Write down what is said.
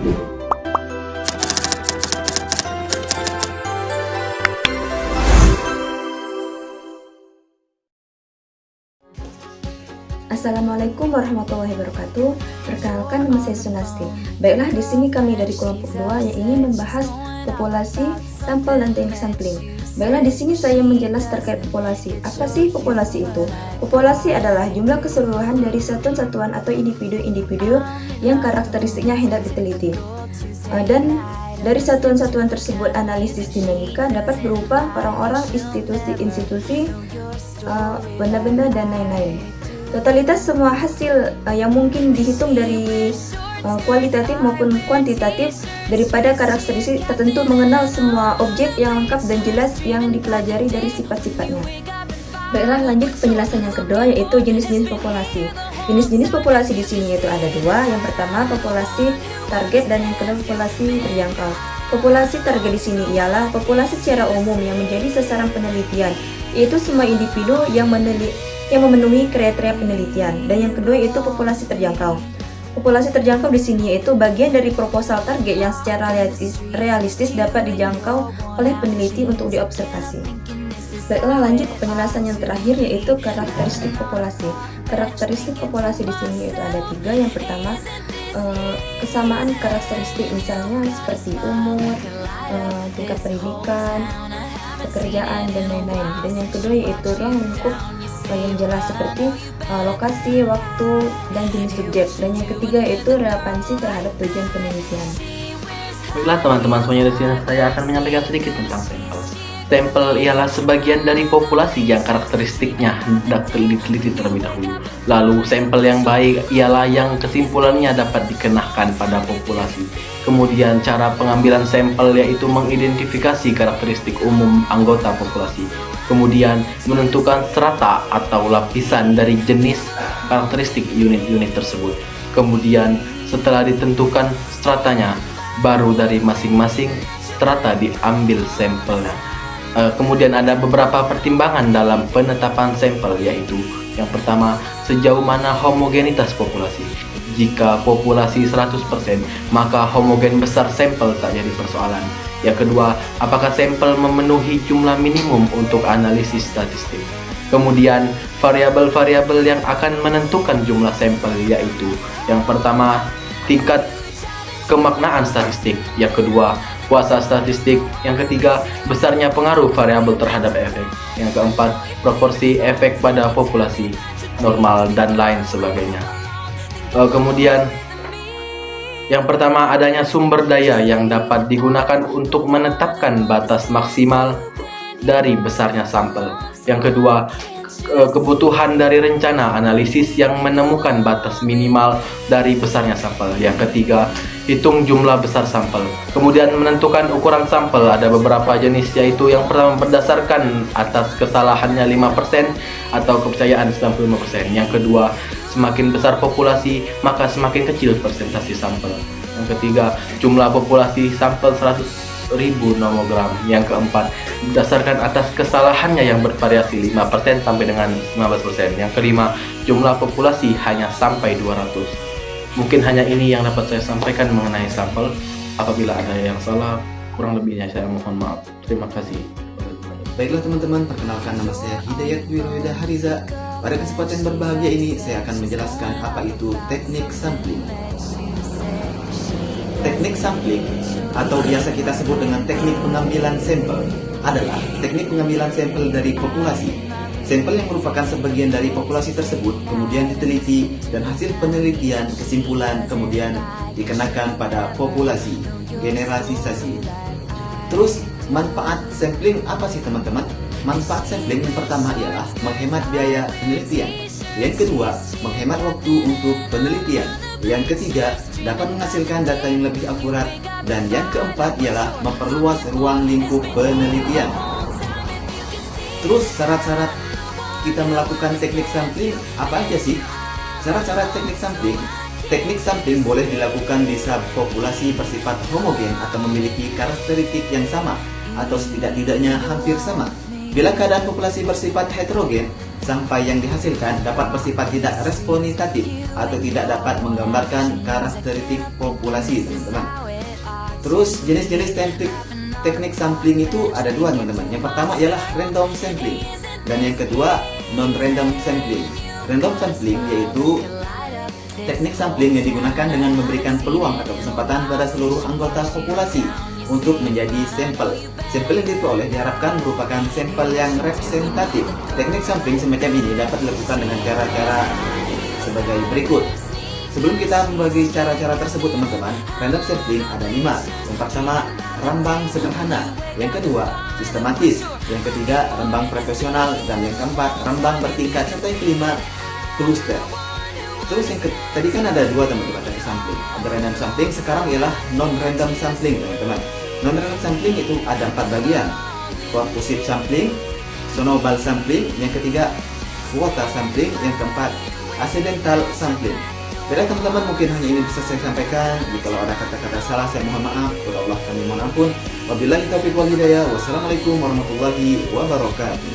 Assalamualaikum warahmatullahi wabarakatuh. Perkenalkan, nama saya Sunasti. Baiklah, di sini kami dari kelompok 2 yang ingin membahas populasi, sampel, dan teknik sampling. Baiklah, di sini saya menjelas terkait populasi. Apa sih populasi itu? Populasi adalah jumlah keseluruhan dari satuan-satuan atau individu-individu yang karakteristiknya hendak diteliti. Dan dari satuan-satuan tersebut, analisis dinamika dapat berupa orang-orang, institusi-institusi, benda-benda, dan lain-lain. Totalitas semua hasil yang mungkin dihitung dari kualitatif maupun kuantitatif daripada karakteristik tertentu, mengenal semua objek yang lengkap dan jelas yang dipelajari dari sifat-sifatnya. Baiklah, lanjut ke penjelasan yang kedua, yaitu jenis-jenis populasi. Jenis-jenis populasi di sini yaitu ada 2. Yang pertama populasi target dan yang kedua populasi terjangkau. Populasi target di sini ialah populasi secara umum yang menjadi sasaran penelitian, yaitu semua individu yang memenuhi kriteria penelitian. Dan yang kedua yaitu populasi terjangkau. Populasi terjangkau di sini yaitu bagian dari proposal target yang secara realistis dapat dijangkau oleh peneliti untuk diobservasi. Baiklah, lanjut ke penjelasan yang terakhir, yaitu karakteristik populasi. Karakteristik populasi di sini yaitu ada 3. Yang pertama, kesamaan karakteristik, misalnya seperti umur, tingkat pendidikan, pekerjaan, dan lain-lain. Dan yang kedua yaitu ruang lingkup yang jelas seperti lokasi, waktu, dan jenis subjek. Dan yang ketiga yaitu relevansi terhadap tujuan penelitian. Baiklah teman-teman semuanya, di sini saya akan menyampaikan sedikit tentang sampel. Sampel ialah sebagian dari populasi yang karakteristiknya hendak diteliti terlebih dahulu. Lalu sampel yang baik ialah yang kesimpulannya dapat dikenakan pada populasi. Kemudian cara pengambilan sampel yaitu mengidentifikasi karakteristik umum anggota populasi. Kemudian menentukan strata atau lapisan dari jenis karakteristik unit-unit tersebut. Kemudian setelah ditentukan stratanya, baru dari masing-masing strata diambil sampelnya. Kemudian ada beberapa pertimbangan dalam penetapan sampel, yaitu yang pertama, sejauh mana homogenitas populasi. Jika populasi 100%, maka homogen besar sampel tak jadi persoalan. Yang kedua, apakah sampel memenuhi jumlah minimum untuk analisis statistik. Kemudian, variabel-variabel yang akan menentukan jumlah sampel yaitu yang pertama, tingkat kemaknaan statistik. Yang kedua, kuasa statistik. Yang ketiga, besarnya pengaruh variabel terhadap efek. Yang keempat, proporsi efek pada populasi normal dan lain sebagainya. Kemudian yang pertama, adanya sumber daya yang dapat digunakan untuk menetapkan batas maksimal dari besarnya sampel. Yang kedua, kebutuhan dari rencana analisis yang menemukan batas minimal dari besarnya sampel. Yang ketiga, hitung jumlah besar sampel. Kemudian menentukan ukuran sampel. Ada beberapa jenis, yaitu yang pertama, berdasarkan atas kesalahannya 5% atau kepercayaan 95%. Yang kedua, semakin besar populasi, maka semakin kecil persentase sampel. Yang ketiga, jumlah populasi sampel 100.000 nomogram. Yang keempat, berdasarkan atas kesalahannya yang bervariasi 5% sampai dengan 15%. Yang kelima, jumlah populasi hanya sampai 200. Mungkin hanya ini yang dapat saya sampaikan mengenai sampel. Apabila ada yang salah, kurang lebihnya saya mohon maaf. Terima kasih. Baiklah teman-teman, perkenalkan, nama saya Hidayat Wirwida Hariza. Pada kesempatan berbahagia ini, saya akan menjelaskan apa itu teknik sampling. Teknik sampling, atau biasa kita sebut dengan teknik pengambilan sampel, adalah teknik pengambilan sampel dari populasi. Sampel yang merupakan sebagian dari populasi tersebut kemudian diteliti dan hasil penelitian kesimpulan kemudian dikenakan pada populasi. Generalisasi. Terus manfaat sampling apa sih teman-teman? Manfaat sampling yang pertama ialah menghemat biaya penelitian. Yang kedua, menghemat waktu untuk penelitian. Yang ketiga, dapat menghasilkan data yang lebih akurat. Dan yang keempat ialah memperluas ruang lingkup penelitian. Terus syarat-syarat kita melakukan teknik sampling apa aja sih? Syarat-syarat teknik sampling. Teknik sampling boleh dilakukan di subpopulasi bersifat homogen atau memiliki karakteristik yang sama atau setidak-tidaknya hampir sama. Bila keadaan populasi bersifat heterogen, sampai yang dihasilkan dapat bersifat tidak responsitatif atau tidak dapat menggambarkan karakteristik populasi, teman-teman. Terus jenis-jenis teknik sampling itu ada dua, teman-teman. Yang pertama ialah random sampling dan yang kedua non-random sampling. Random sampling yaitu teknik sampling yang digunakan dengan memberikan peluang atau kesempatan pada seluruh anggota populasi untuk menjadi sampel. Sampel yang diperoleh diharapkan merupakan sampel yang representatif. Teknik sampling semacam ini dapat dilakukan dengan cara-cara sebagai berikut. Sebelum kita membagi cara-cara tersebut, teman-teman, random sampling ada 5. Yang pertama, rambang sederhana. Yang kedua, sistematis. Yang ketiga, rambang profesional. Dan yang keempat, rambang bertingkat. Serta yang kelima, cluster. Terus yang tadi kan ada dua, teman-teman, dari sampling. Ada random sampling, sekarang ialah non-random sampling, teman-teman. Non-random sampling itu ada 4 bagian. Purposive sampling, snowball sampling, yang ketiga quota sampling, yang keempat accidental sampling. Baiklah teman-teman, mungkin hanya ini bisa saya sampaikan. Jika ada kata-kata salah, saya mohon maaf. Kepada Allah kami mohon ampun. Wabillahi taufiq wal hidayah. Wassalamualaikum warahmatullahi wabarakatuh.